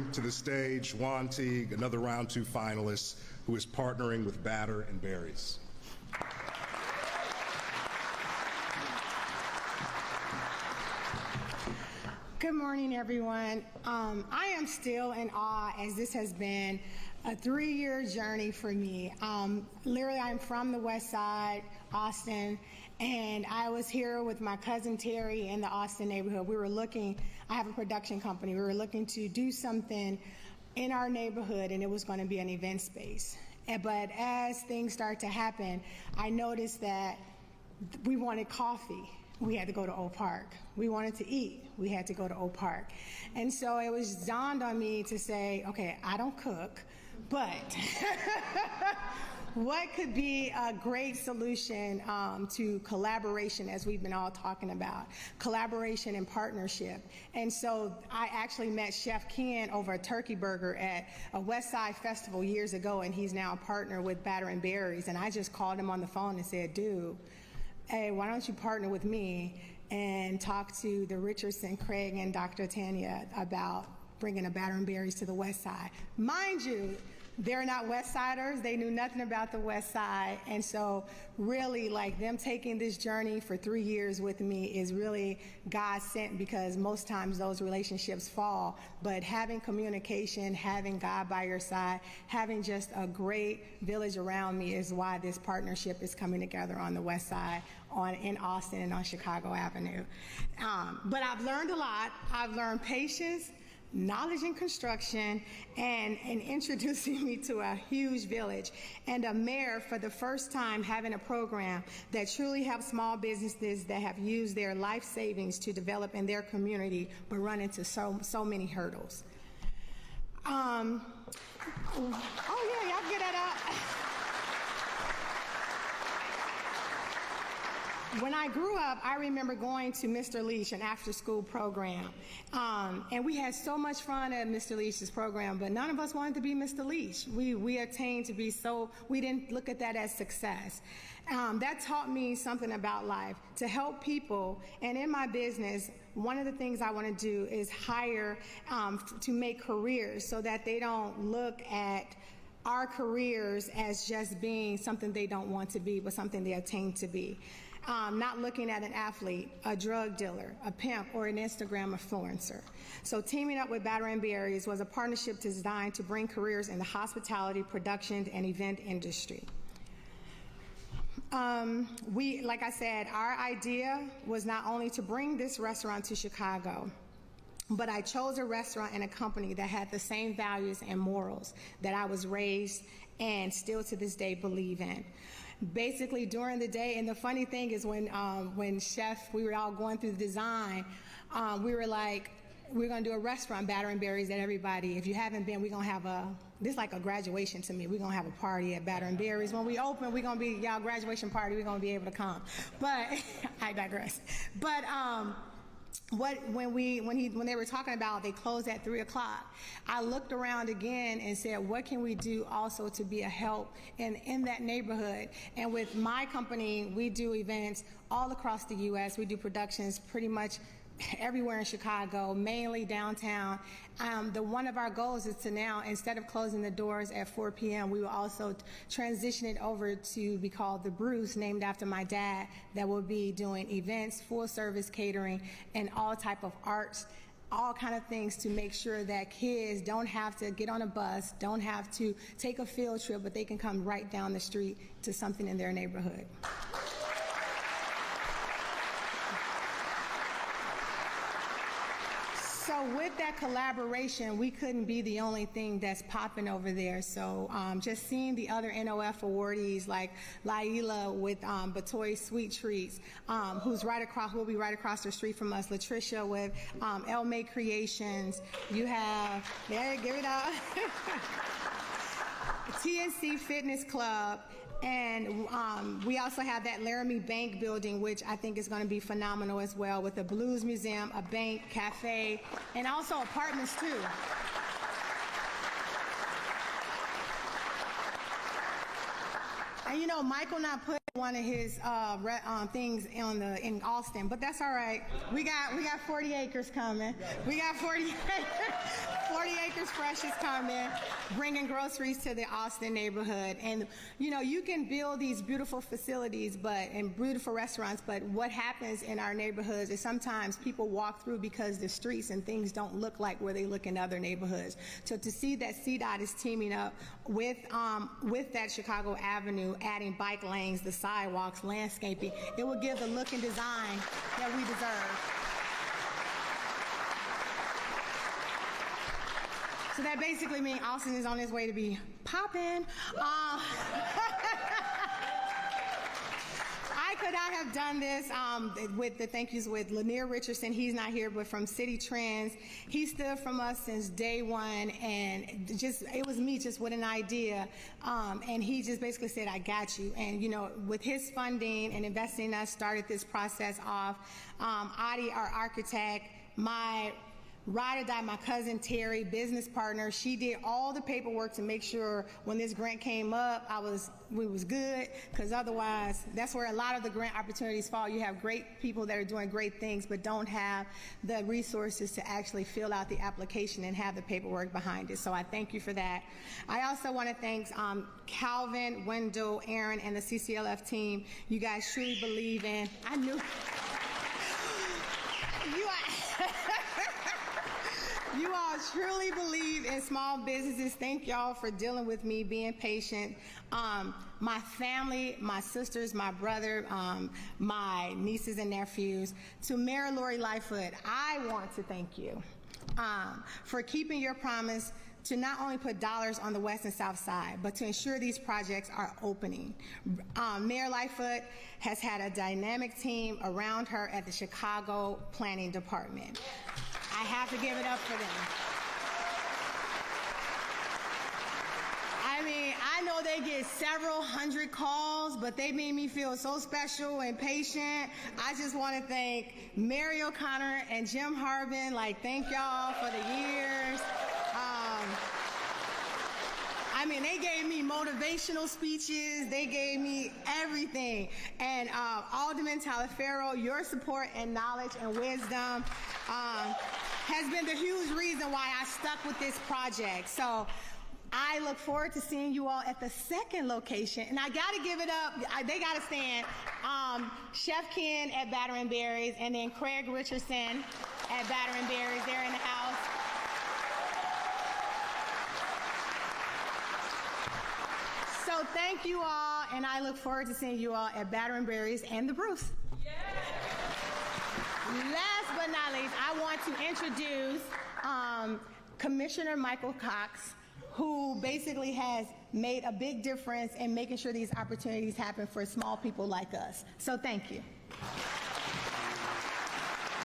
welcome to the stage Juan Teague, another round 2 finalist who is partnering with Batter and Berries. Good morning, everyone. I am still in awe, as this has been a 3-year journey for me. Literally, I'm from the West Side, Austin, and I was here with my cousin Terry in the Austin neighborhood. I have a production company. We were looking to do something in our neighborhood, and it was going to be an event space. But as things start to happen, I noticed that we wanted coffee. We had to go to Oak Park. We wanted to eat. We had to go to Oak Park. And so it was dawned on me to say, okay, I don't cook, but what could be a great solution to collaboration, as we've been all talking about, collaboration and partnership. And so I actually met Chef Ken over a turkey burger at a West Side festival years ago, and he's now a partner with Batter and Berries. And I just called him on the phone and said, dude, hey, why don't you partner with me and talk to the Richardson, Craig, and Dr. Tanya about bringing a Batter and Berries to the West Side. Mind you, they're not West Siders. They knew nothing about the West Side. And so really, like, them taking this journey for 3 years with me is really God sent, because most times those relationships fall. But having communication, having God by your side, having just a great village around me is why this partnership is coming together on the West Side, in Austin and on Chicago Avenue. But I've learned a lot. I've learned patience, knowledge in construction, and introducing me to a huge village, and a mayor for the first time having a program that truly helps small businesses that have used their life savings to develop in their community but run into so many hurdles. Oh yeah, y'all get that up. When I grew up, I remember going to Mr. Leach, an after-school program. And we had so much fun at Mr. Leach's program, but none of us wanted to be Mr. Leach. We attained to be we didn't look at that as success. That taught me something about life, to help people. And in my business, one of the things I want to do is hire to make careers so that they don't look at our careers as just being something they don't want to be, but something they attain to be. Not looking at an athlete, a drug dealer, a pimp, or an Instagram influencer. So teaming up with Batter and Berries was a partnership designed to bring careers in the hospitality, production, and event industry. Like I said, our idea was not only to bring this restaurant to Chicago, but I chose a restaurant and a company that had the same values and morals that I was raised and still to this day believe in. Basically during the day, and the funny thing is when Chef, we were all going through the design, we were like, we're gonna do a restaurant, Batter and Berries, that everybody, if you haven't been, we're gonna have this is like a graduation to me. We're gonna have a party at Batter and Berries. When we open, we're gonna be, y'all graduation party, we're gonna be able to come. But, I digress. But, when they were talking about they closed at 3 o'clock, I looked around again and said, what can we do also to be a help in that neighborhood? And with my company, we do events all across the U.S. We do productions pretty much everywhere in Chicago, mainly downtown. One of our goals is to now, instead of closing the doors at 4 p.m., we will also transition it over to be called The Bruce, named after my dad, that will be doing events, full service catering, and all type of arts, all kind of things to make sure that kids don't have to get on a bus, don't have to take a field trip, but they can come right down the street to something in their neighborhood. So with that collaboration, we couldn't be the only thing that's popping over there. So just seeing the other NOF awardees like Laila with Batoy Sweet Treats, who's will be right across the street from us. Latricia with El May Creations. You have, give it up. TNC Fitness Club. And we also have that Laramie Bank building, which I think is going to be phenomenal as well, with a blues museum, a bank, cafe, and also apartments too. And you know, Michael not put one of his things in Austin, but that's all right. We got 40 acres coming. We got 40 acres. 40 Acres Fresh is coming, bringing groceries to the Austin neighborhood. And, you know, you can build these beautiful facilities and beautiful restaurants, but what happens in our neighborhoods is sometimes people walk through because the streets and things don't look like where they look in other neighborhoods. So to see that CDOT is teaming up with that Chicago Avenue, adding bike lanes, the sidewalks, landscaping, it will give the look and design that we deserve. So that basically means Austin is on his way to be popping. I could not have done this with the thank yous with Lanier Richardson. He's not here, but from City Trends. He stood from us since day one, and it was me just with an idea. And he just basically said, I got you. And, you know, with his funding and investing in us, started this process off. Adi, our architect, my ride or die, my cousin Terry, business partner, she did all the paperwork to make sure when this grant came up, we was good, because otherwise, that's where a lot of the grant opportunities fall. You have great people that are doing great things, but don't have the resources to actually fill out the application and have the paperwork behind it. So I thank you for that. I also want to thank Calvin, Wendell, Aaron, and the CCLF team. You guys truly believe in, you all truly believe in small businesses. Thank y'all for dealing with me, being patient. My family, my sisters, my brother, my nieces and nephews. To Mayor Lori Lightfoot, I want to thank you for keeping your promise to not only put dollars on the west and south side, but to ensure these projects are opening. Mayor Lightfoot has had a dynamic team around her at the Chicago Planning Department. I have to give it up for them. I mean, I know they get several hundred calls, but they made me feel so special and patient. I just want to thank Mary O'Connor and Jim Harbin. Thank y'all for the years. I mean, they gave me motivational speeches. They gave me everything. And Alderman Talaferro, your support and knowledge and wisdom has been the huge reason why I stuck with this project. So I look forward to seeing you all at the second location. And I got to give it up. They got to stand. Chef Ken at Batter and Berries, and then Craig Richardson at Batter and Berries. They're in the house. So thank you all, and I look forward to seeing you all at Batter and Berries and the Bruce. Yeah. Last but not least, I want to introduce Commissioner Michael Cox, who basically has made a big difference in making sure these opportunities happen for small people like us. So thank you.